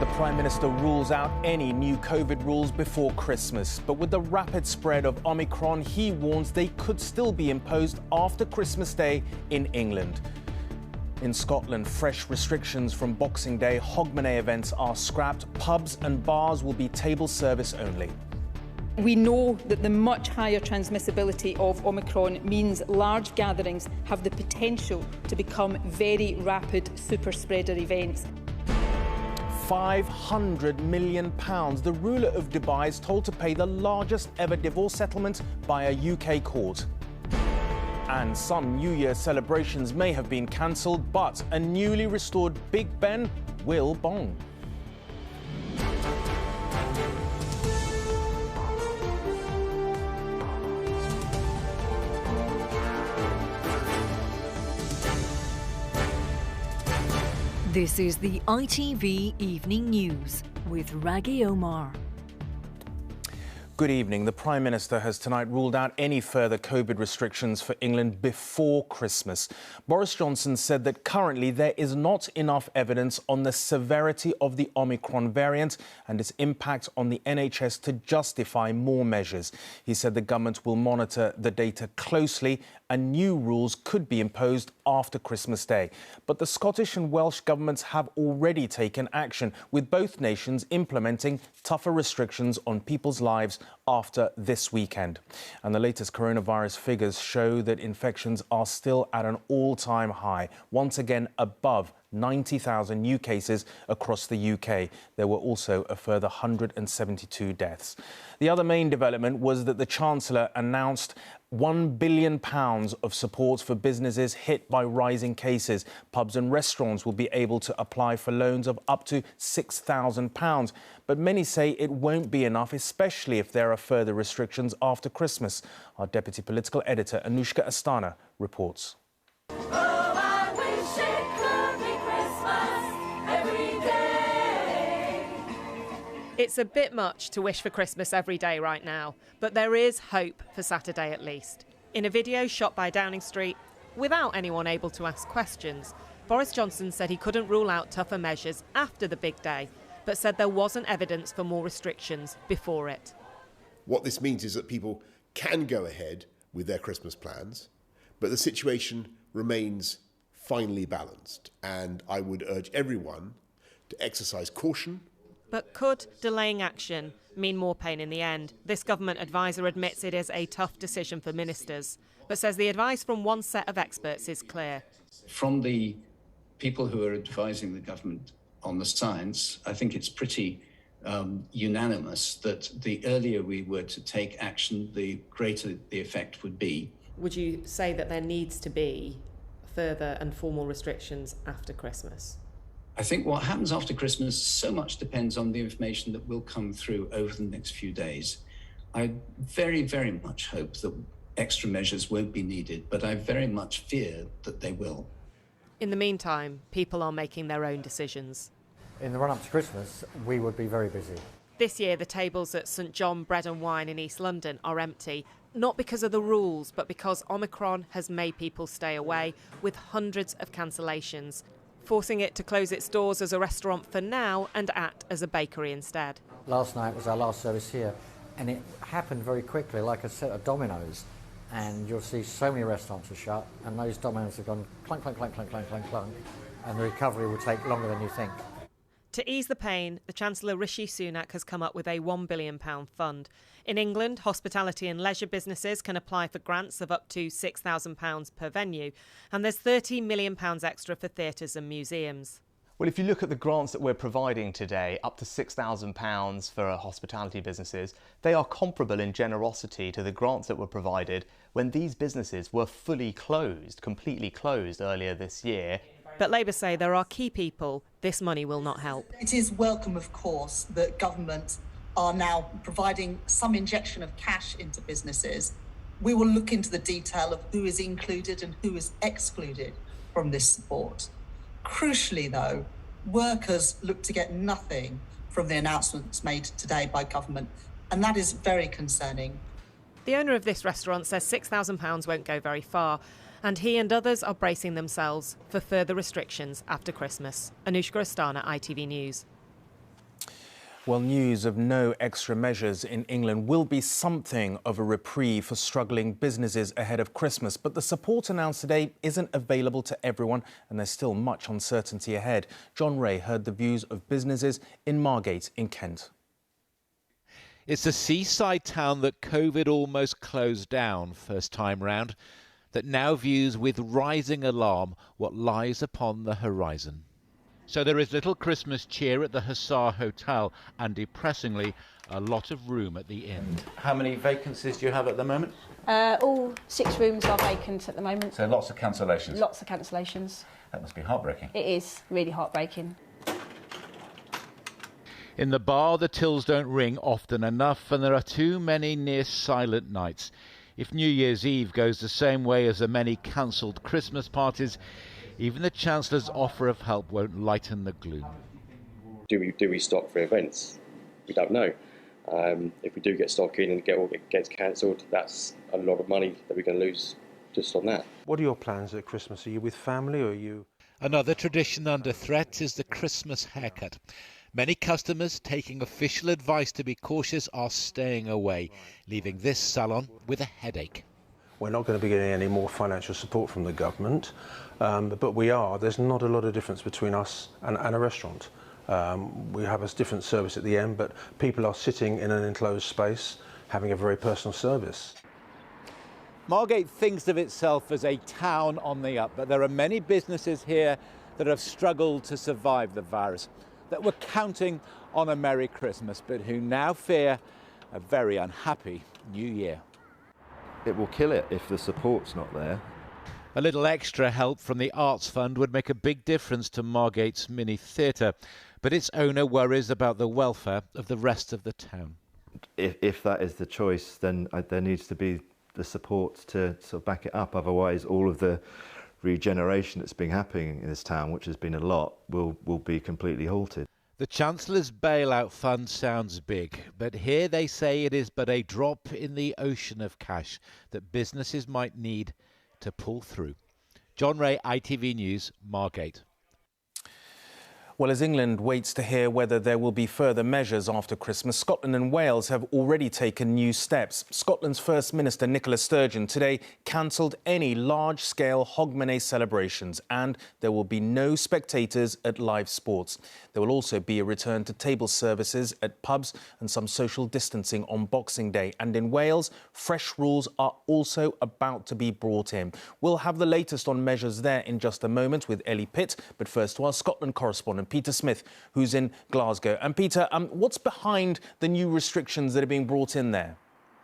The Prime Minister rules out any new COVID rules before Christmas. But with the rapid spread of Omicron, he warns they could still be imposed after Christmas Day in England. In Scotland, fresh restrictions from Boxing Day. Hogmanay events are scrapped. Pubs and bars will be table service only. We know that the much higher transmissibility of Omicron means large gatherings have the potential to become very rapid super spreader events. £500 million. The ruler of Dubai is told to pay the largest ever divorce settlement by a UK court. And some New Year celebrations may have been cancelled, but a newly restored Big Ben will bong. This is the ITV Evening News with Rageh Omaar. Good evening. The Prime Minister has tonight ruled out any further COVID restrictions for England before Christmas. Boris Johnson said that currently there is not enough evidence on the severity of the Omicron variant and its impact on the NHS to justify more measures. He said the government will monitor the data closely and new rules could be imposed after Christmas Day. But the Scottish and Welsh governments have already taken action, with both nations implementing tougher restrictions on people's lives after this weekend. And the latest coronavirus figures show that infections are still at an all-time high, once again above 90,000 new cases across the UK. There were also a further 172 deaths. The other main development was that the Chancellor announced £1 billion of support for businesses hit by rising cases. Pubs and restaurants will be able to apply for loans of up to £6,000. But many say it won't be enough, especially if there are further restrictions after Christmas. Our deputy political editor, Anushka Astana, reports. It's a bit much to wish for Christmas every day right now, but there is hope for Saturday at least. In a video shot by Downing Street, without anyone able to ask questions, Boris Johnson said he couldn't rule out tougher measures after the big day, but said there wasn't evidence for more restrictions before it. What this means is that people can go ahead with their Christmas plans, but the situation remains finely balanced, and I would urge everyone to exercise caution. But could delaying action mean more pain in the end? This government advisor admits it is a tough decision for ministers, but says the advice from one set of experts is clear. From the people who are advising the government on the science, I think it's pretty unanimous that the earlier we were to take action, the greater the effect would be. Would you say that there needs to be further and formal restrictions after Christmas? I think what happens after Christmas so much depends on the information that will come through over the next few days. I very, very much hope that extra measures won't be needed, but I very much fear that they will. In the meantime, people are making their own decisions. In the run-up to Christmas, we would be very busy. This year, the tables at St John Bread and Wine in East London are empty, not because of the rules, but because Omicron has made people stay away, with hundreds of cancellations, forcing it to close its doors as a restaurant for now and act as a bakery instead. Last night was our last service here, and it happened very quickly, like a set of dominoes. And you'll see so many restaurants are shut, and those dominoes have gone clunk, clunk, clunk, clunk, clunk, clunk, clunk, and the recovery will take longer than you think. To ease the pain, the Chancellor Rishi Sunak has come up with a £1 billion fund. In England, hospitality and leisure businesses can apply for grants of up to £6,000 per venue, and there's £30 million extra for theatres and museums. Well, if you look at the grants that we're providing today, up to £6,000 for hospitality businesses, they are comparable in generosity to the grants that were provided when these businesses were fully closed, completely closed earlier this year. But Labour say there are key people this money will not help. It is welcome, of course, that government are now providing some injection of cash into businesses. We will look into the detail of who is included and who is excluded from this support. Crucially, though, workers look to get nothing from the announcements made today by government, and that is very concerning. The owner of this restaurant says £6,000 won't go very far, and he and others are bracing themselves for further restrictions after Christmas. Anushka Astana, ITV News. Well, news of no extra measures in England will be something of a reprieve for struggling businesses ahead of Christmas. But the support announced today isn't available to everyone, and there's still much uncertainty ahead. John Ray heard the views of businesses in Margate in Kent. It's a seaside town that COVID almost closed down first time round, that now views with rising alarm what lies upon the horizon. So there is little Christmas cheer at the Hussar Hotel and, depressingly, a lot of room at the inn. How many vacancies do you have at the moment? All 6 rooms are vacant at the moment. So lots of cancellations? Lots of cancellations. That must be heartbreaking. It is really heartbreaking. In the bar, the tills don't ring often enough, and there are too many near silent nights. If New Year's Eve goes the same way as the many cancelled Christmas parties, even the Chancellor's offer of help won't lighten the gloom. Do we stock for events? We don't know. If we do get stock in and it gets cancelled, that's a lot of money that we're going to lose just on that. What are your plans at Christmas? Are you with family or are you... Another tradition under threat is the Christmas haircut. Many customers taking official advice to be cautious are staying away, leaving this salon with a headache. We're not going to be getting any more financial support from the government, but we are. There's not a lot of difference between us and a restaurant. We have a different service at the end, but people are sitting in an enclosed space, having a very personal service. Margate thinks of itself as a town on the up, but there are many businesses here that have struggled to survive the virus, that were counting on a Merry Christmas, but who now fear a very unhappy New Year. It will kill it if the support's not there. A little extra help from the Arts Fund would make a big difference to Margate's mini theatre, but its owner worries about the welfare of the rest of the town. If that is the choice, then there needs to be the support to sort of back it up. Otherwise, all of the regeneration that's been happening in this town, which has been a lot, will be completely halted. The Chancellor's bailout fund sounds big, but here they say it is but a drop in the ocean of cash that businesses might need to pull through. John Ray, ITV News, Margate. Well, as England waits to hear whether there will be further measures after Christmas, Scotland and Wales have already taken new steps. Scotland's First Minister Nicola Sturgeon today cancelled any large-scale Hogmanay celebrations, and there will be no spectators at live sports. There will also be a return to table services at pubs and some social distancing on Boxing Day. And in Wales, fresh rules are also about to be brought in. We'll have the latest on measures there in just a moment with Ellie Pitt, but first to our Scotland correspondent, Peter Smith, who's in Glasgow. And Peter, what's behind the new restrictions that are being brought in there?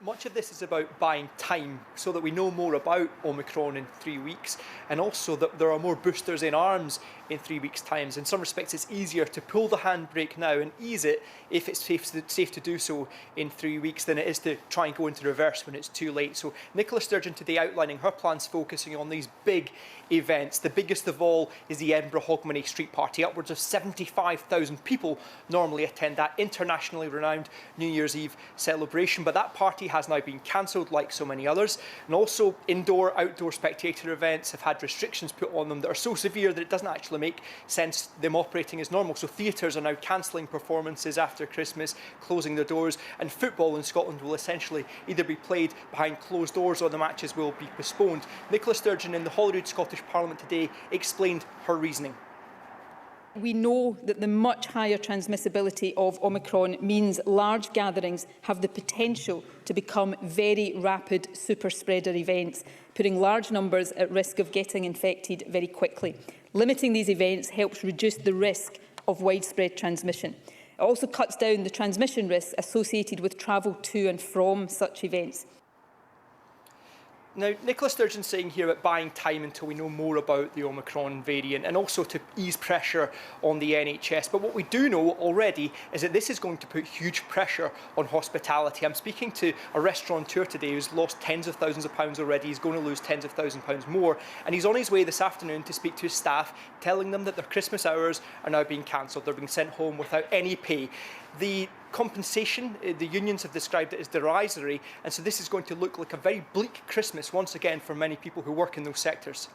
Much of this is about buying time so that we know more about Omicron in 3 weeks, and also that there are more boosters in arms in 3 weeks' time. In some respects, it's easier to pull the handbrake now and ease it if it's safe to do so in 3 weeks than it is to try and go into reverse when it's too late. So Nicola Sturgeon today outlining her plans focusing on these big events. The biggest of all is the Edinburgh Hogmanay Street Party. Upwards of 75,000 people normally attend that internationally renowned New Year's Eve celebration, but that party has now been cancelled like so many others. And also indoor-outdoor spectator events have had restrictions put on them that are so severe that it doesn't actually make sense them operating as normal. So theatres are now cancelling performances after Christmas, closing their doors, and football in Scotland will essentially either be played behind closed doors or the matches will be postponed. Nicola Sturgeon in the Holyrood Scottish Parliament today explained her reasoning. We know that the much higher transmissibility of Omicron means large gatherings have the potential to become very rapid super spreader events, putting large numbers at risk of getting infected very quickly. Limiting these events helps reduce the risk of widespread transmission. It also cuts down the transmission risks associated with travel to and from such events. Now, Nicola Sturgeon saying here about buying time until we know more about the Omicron variant and also to ease pressure on the NHS. But what we do know already is that this is going to put huge pressure on hospitality. I'm speaking to a restaurateur today who's lost tens of thousands of pounds already. He's going to lose tens of thousands of pounds more. And he's on his way this afternoon to speak to his staff, telling them that their Christmas hours are now being cancelled. They're being sent home without any pay. The compensation, the unions have described it as derisory, and so this is going to look like a very bleak Christmas once again for many people who work in those sectors.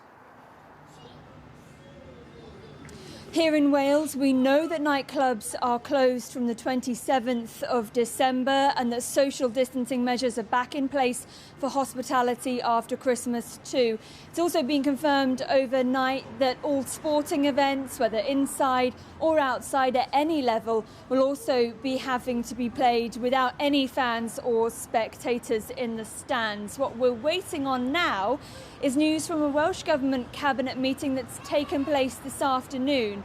Here in Wales, we know that nightclubs are closed from the 27th of December and that social distancing measures are back in place for hospitality after Christmas too. It's also been confirmed overnight that all sporting events, whether inside or outside at any level, will also be having to be played without any fans or spectators in the stands. What we're waiting on now is news from a Welsh Government cabinet meeting that's taken place this afternoon.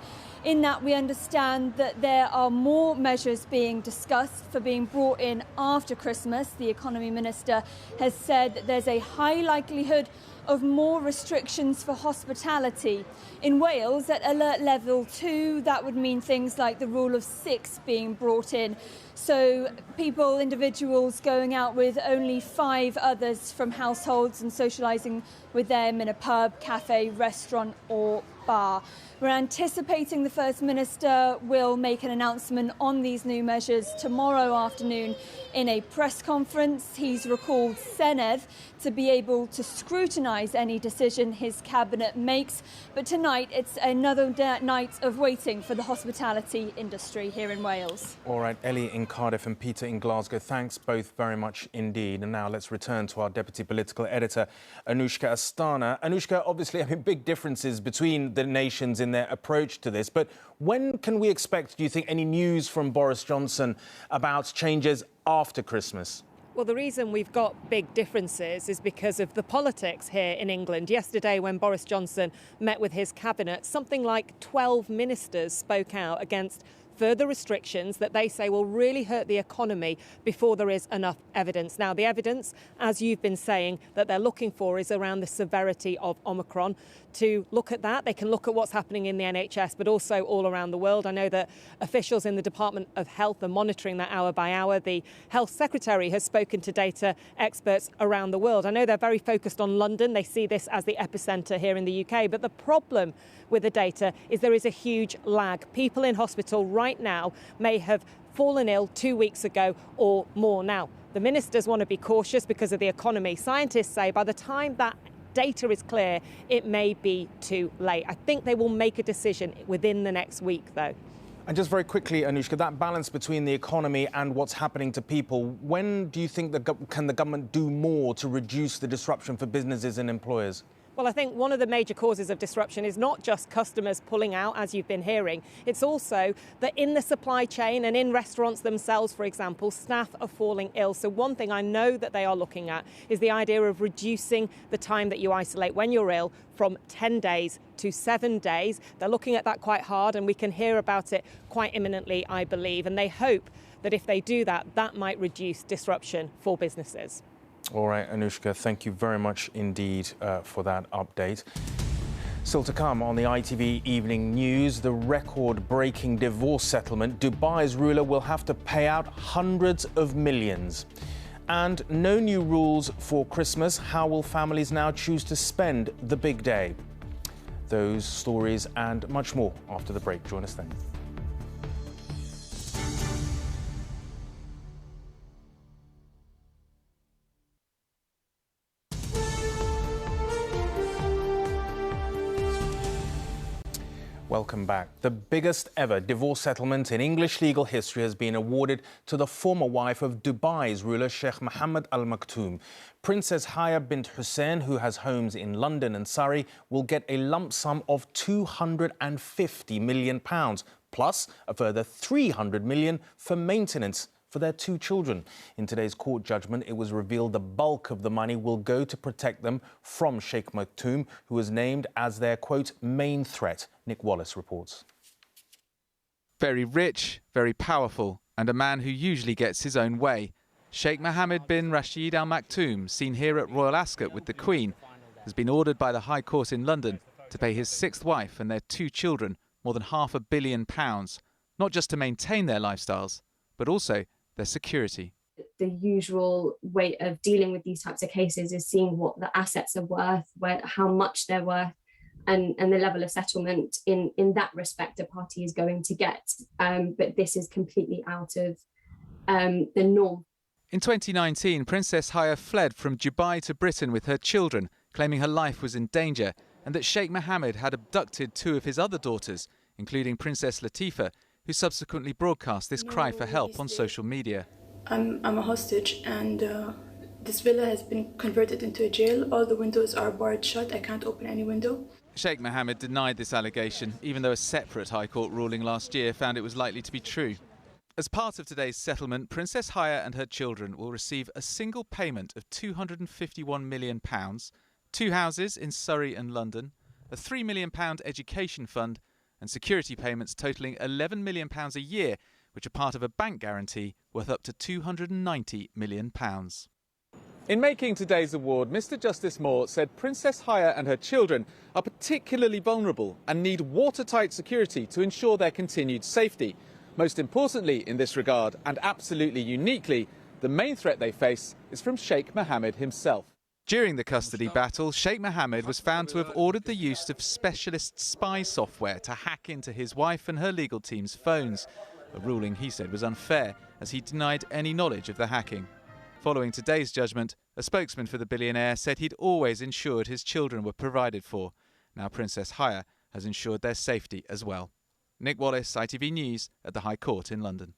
In that, we understand that there are more measures being discussed for being brought in after Christmas. The Economy Minister has said that there's a high likelihood of more restrictions for hospitality. In Wales, at alert level 2, that would mean things like the rule of 6 being brought in. So individuals going out with only 5 others from households and socialising with them in a pub, cafe, restaurant or bar. We're anticipating the First Minister will make an announcement on these new measures tomorrow afternoon in a press conference. He's recalled Senedd to be able to scrutinise any decision his cabinet makes. But tonight it's another night of waiting for the hospitality industry here in Wales. All right, Ellie in Cardiff and Peter in Glasgow, thanks both very much indeed. And now let's return to our Deputy Political Editor, Anushka Astana. Anushka, obviously, big differences between the nations in their approach to this. But when can we expect, do you think, any news from Boris Johnson about changes after Christmas? Well, the reason we've got big differences is because of the politics here in England. Yesterday, when Boris Johnson met with his cabinet, something like 12 ministers spoke out against further restrictions that they say will really hurt the economy before there is enough evidence. Now, the evidence, as you've been saying, that they're looking for is around the severity of Omicron. To look at that, they can look at what's happening in the NHS, but also all around the world. I know that officials in the Department of Health are monitoring that hour by hour. The Health Secretary has spoken to data experts around the world. I know they're very focused on London. They see this as the epicentre here in the UK. But the problem with the data is there is a huge lag. People in hospital right now may have fallen ill 2 weeks ago or more. Now, the ministers want to be cautious because of the economy. Scientists say by the time that data is clear, it may be too late. I think they will make a decision within the next week, though. And just very quickly, Anushka, that balance between the economy and what's happening to people, when do you think can the government do more to reduce the disruption for businesses and employers? Well, I think one of the major causes of disruption is not just customers pulling out, as you've been hearing. It's also that in the supply chain and in restaurants themselves, for example, staff are falling ill. So one thing I know that they are looking at is the idea of reducing the time that you isolate when you're ill from 10 days to 7 days. They're looking at that quite hard, and we can hear about it quite imminently, I believe. And they hope that if they do that, that might reduce disruption for businesses. All right, Anushka, thank you very much indeed for that update. Still to come on the ITV Evening News, the record-breaking divorce settlement. Dubai's ruler will have to pay out hundreds of millions. And no new rules for Christmas. How will families now choose to spend the big day? Those stories and much more after the break. Join us then. Welcome back. The biggest ever divorce settlement in English legal history has been awarded to the former wife of Dubai's ruler, Sheikh Mohammed Al Maktoum. Princess Haya bint Hussein, who has homes in London and Surrey, will get a lump sum of £250 million, plus a further £300 million for maintenance for their 2 children. In today's court judgment, it was revealed the bulk of the money will go to protect them from Sheikh Maktoum, who was named as their, quote, main threat. Nick Wallace reports. Very rich, very powerful, and a man who usually gets his own way. Sheikh Mohammed bin Rashid Al Maktoum, seen here at Royal Ascot with the Queen, has been ordered by the High Court in London to pay his 6th wife and their 2 children more than £500 million, not just to maintain their lifestyles, but also their security. The usual way of dealing with these types of cases is seeing what the assets are worth, how much they're worth, and the level of settlement in that respect a party is going to get. But this is completely out of the norm. In 2019, Princess Haya fled from Dubai to Britain with her children, claiming her life was in danger and that Sheikh Mohammed had abducted 2 of his other daughters, including Princess Latifa, who subsequently broadcast this cry for help on social media. I'm a hostage, and this villa has been converted into a jail. All the windows are barred shut. I can't open any window. Sheikh Mohammed denied this allegation, even though a separate High Court ruling last year found it was likely to be true. As part of today's settlement, Princess Haya and her children will receive a single payment of £251 million, 2 houses in Surrey and London, a £3 million education fund, and security payments totalling £11 million a year, which are part of a bank guarantee worth up to £290 million. In making today's award, Mr Justice Moore said Princess Haya and her children are particularly vulnerable and need watertight security to ensure their continued safety. Most importantly in this regard, and absolutely uniquely, the main threat they face is from Sheikh Mohammed himself. During the custody battle, Sheikh Mohammed was found to have ordered the use of specialist spy software to hack into his wife and her legal team's phones, a ruling he said was unfair, as he denied any knowledge of the hacking. Following today's judgment, a spokesman for the billionaire said he'd always ensured his children were provided for. Now Princess Haya has ensured their safety as well. Nick Wallace, ITV News, at the High Court in London.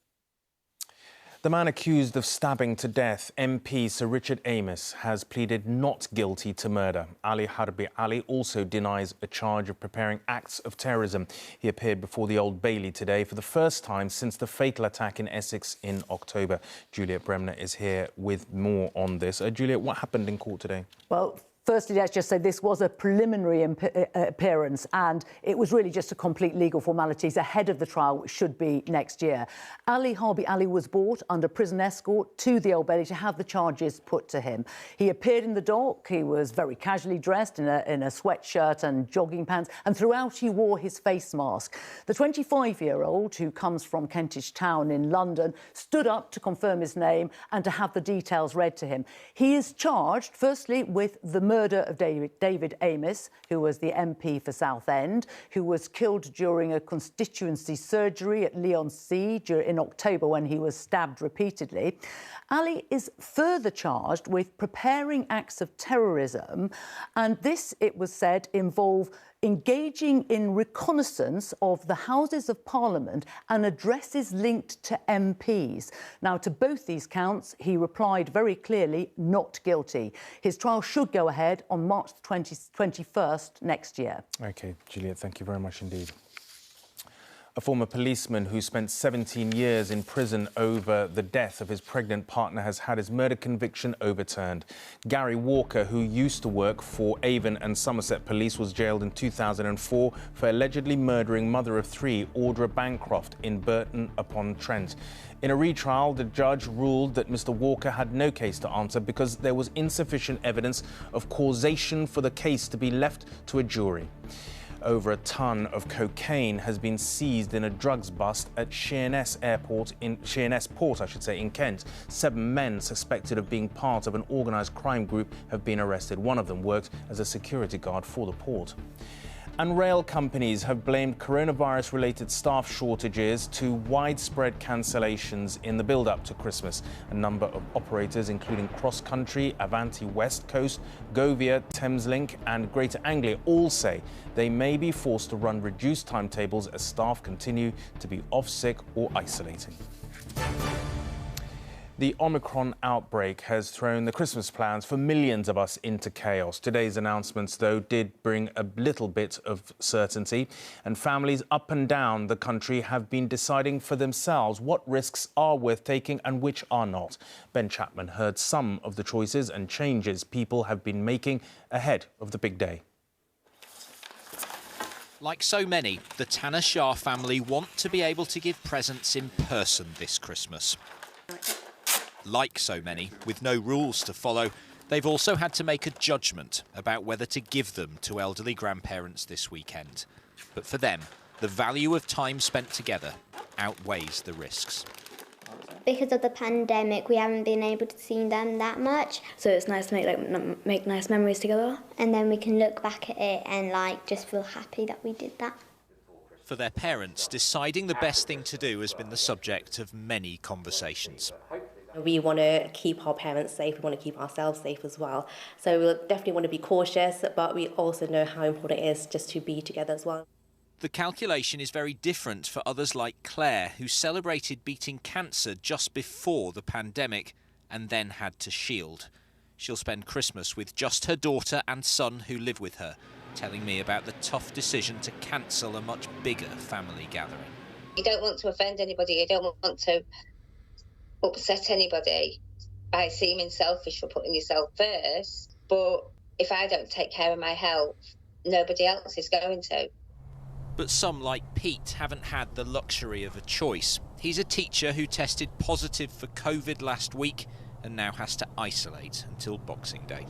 The man accused of stabbing to death MP Sir Richard Amos has pleaded not guilty to murder. Ali Harbi Ali also denies a charge of preparing acts of terrorism. He appeared before the Old Bailey today for the first time since the fatal attack in Essex in October. Juliet Bremner is here with more on this. Juliet, what happened in court today? Well, firstly, let's just say this was a preliminary appearance, and it was really just to complete legal formalities ahead of the trial, which should be next year. Ali Harbi Ali was brought under prison escort to the Old Bailey to have the charges put to him. He appeared in the dock. He was very casually dressed in a sweatshirt and jogging pants, and throughout he wore his face mask. The 25-year-old, who comes from Kentish Town in London, stood up to confirm his name and to have the details read to him. He is charged, firstly, with the murder of David Amos, who was the MP for Southend, who was killed during a constituency surgery at Leigh-on-Sea in October when he was stabbed repeatedly. Ali is further charged with preparing acts of terrorism, and this, it was said, involve engaging in reconnaissance of the Houses of Parliament and addresses linked to MPs. Now, to both these counts, he replied very clearly, not guilty. His trial should go ahead on March 21st next year. OK, Juliet, thank you very much indeed. A former policeman who spent 17 years in prison over the death of his pregnant partner has had his murder conviction overturned. Gary Walker, who used to work for Avon and Somerset Police, was jailed in 2004 for allegedly murdering mother of three, Audra Bancroft, in Burton-upon-Trent. In a retrial, the judge ruled that Mr. Walker had no case to answer because there was insufficient evidence of causation for the case to be left to a jury. Over a ton of cocaine has been seized in a drugs bust at Sheerness Port, in Kent. 7 men suspected of being part of an organised crime group have been arrested. One of them worked as a security guard for the port. And rail companies have blamed coronavirus-related staff shortages to widespread cancellations in the build-up to Christmas. A number of operators, including Cross Country, Avanti West Coast, Govia, Thameslink and Greater Anglia, all say they may be forced to run reduced timetables as staff continue to be off sick or isolating. The Omicron outbreak has thrown the Christmas plans for millions of us into chaos. Today's announcements, though, did bring a little bit of certainty, and families up and down the country have been deciding for themselves what risks are worth taking and which are not. Ben Chapman heard some of the choices and changes people have been making ahead of the big day. Like so many, the Tanner Shah family want to be able to give presents in person this Christmas. Like so many, with no rules to follow, they've also had to make a judgment about whether to give them to elderly grandparents this weekend. But for them, the value of time spent together outweighs the risks. Because of the pandemic, we haven't been able to see them that much. So it's nice to make nice memories together. And then we can look back at it and just feel happy that we did that. For their parents, deciding the best thing to do has been the subject of many conversations. We want to keep our parents safe, we want to keep ourselves safe as well. So we'll definitely want to be cautious, but we also know how important it is just to be together as well. The calculation is very different for others like Claire, who celebrated beating cancer just before the pandemic and then had to shield. She'll spend Christmas with just her daughter and son who live with her, telling me about the tough decision to cancel a much bigger family gathering. You don't want to offend anybody, you don't want to upset anybody by seeming selfish for putting yourself first, but if I don't take care of my health, nobody else is going to. But some, like Pete, haven't had the luxury of a choice. He's a teacher who tested positive for COVID last week and now has to isolate until Boxing Day.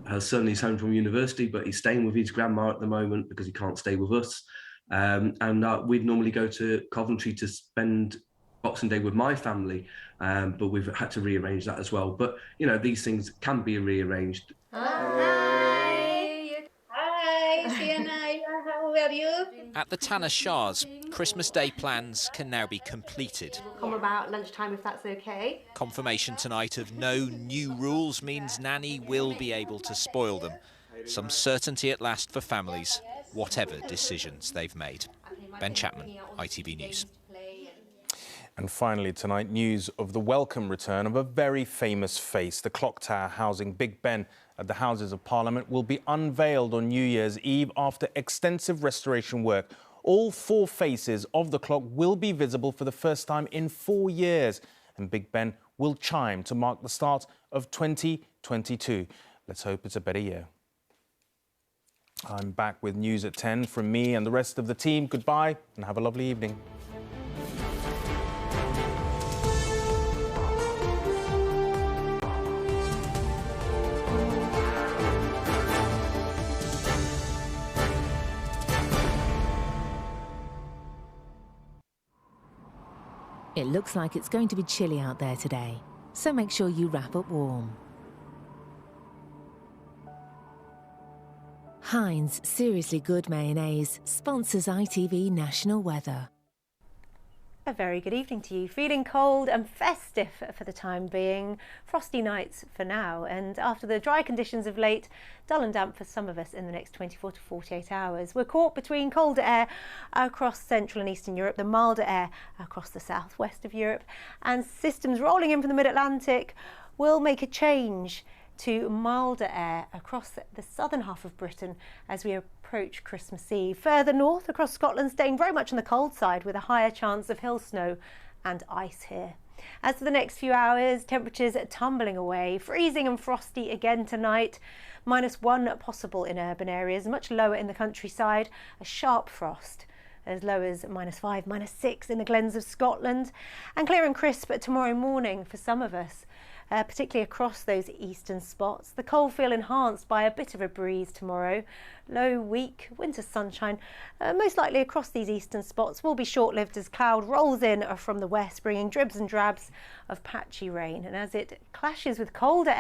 Her son is home from university, but he's staying with his grandma at the moment because he can't stay with us. We'd normally go to Coventry to spend Boxing Day with my family, but we've had to rearrange that as well. But, you know, these things can be rearranged. Hi, Sienna, how are you? At the Tanner Shahs, Christmas Day plans can now be completed. Come about lunchtime if that's okay. Confirmation tonight of no new rules means Nanny will be able to spoil them. Some certainty at last for families, whatever decisions they've made. Ben Chapman, ITV News. And finally tonight, news of the welcome return of a very famous face. The clock tower housing Big Ben at the Houses of Parliament will be unveiled on New Year's Eve after extensive restoration work. All 4 faces of the clock will be visible for the first time in 4 years, and Big Ben will chime to mark the start of 2022. Let's hope it's a better year. I'm back with news at 10 from me and the rest of the team. Goodbye and have a lovely evening. It looks like it's going to be chilly out there today, so make sure you wrap up warm. Heinz Seriously Good Mayonnaise sponsors ITV National Weather. A very good evening to you. Feeling cold and festive for the time being. Frosty nights for now, and after the dry conditions of late, dull and damp for some of us in the next 24 to 48 hours. We're caught between colder air across Central and Eastern Europe, the milder air across the southwest of Europe, and systems rolling in from the mid-Atlantic will make a change to milder air across the southern half of Britain as we approach Christmas Eve. Further north across Scotland, staying very much on the cold side with a higher chance of hill snow and ice here. As for the next few hours, temperatures tumbling away, freezing and frosty again tonight. -1 possible in urban areas, much lower in the countryside, a sharp frost as low as -5, -6 in the glens of Scotland, and clear and crisp tomorrow morning for some of us. Particularly across those eastern spots. The cold feel enhanced by a bit of a breeze tomorrow. Low, weak, winter sunshine, most likely across these eastern spots, will be short-lived as cloud rolls in from the west, bringing dribs and drabs of patchy rain. And as it clashes with colder air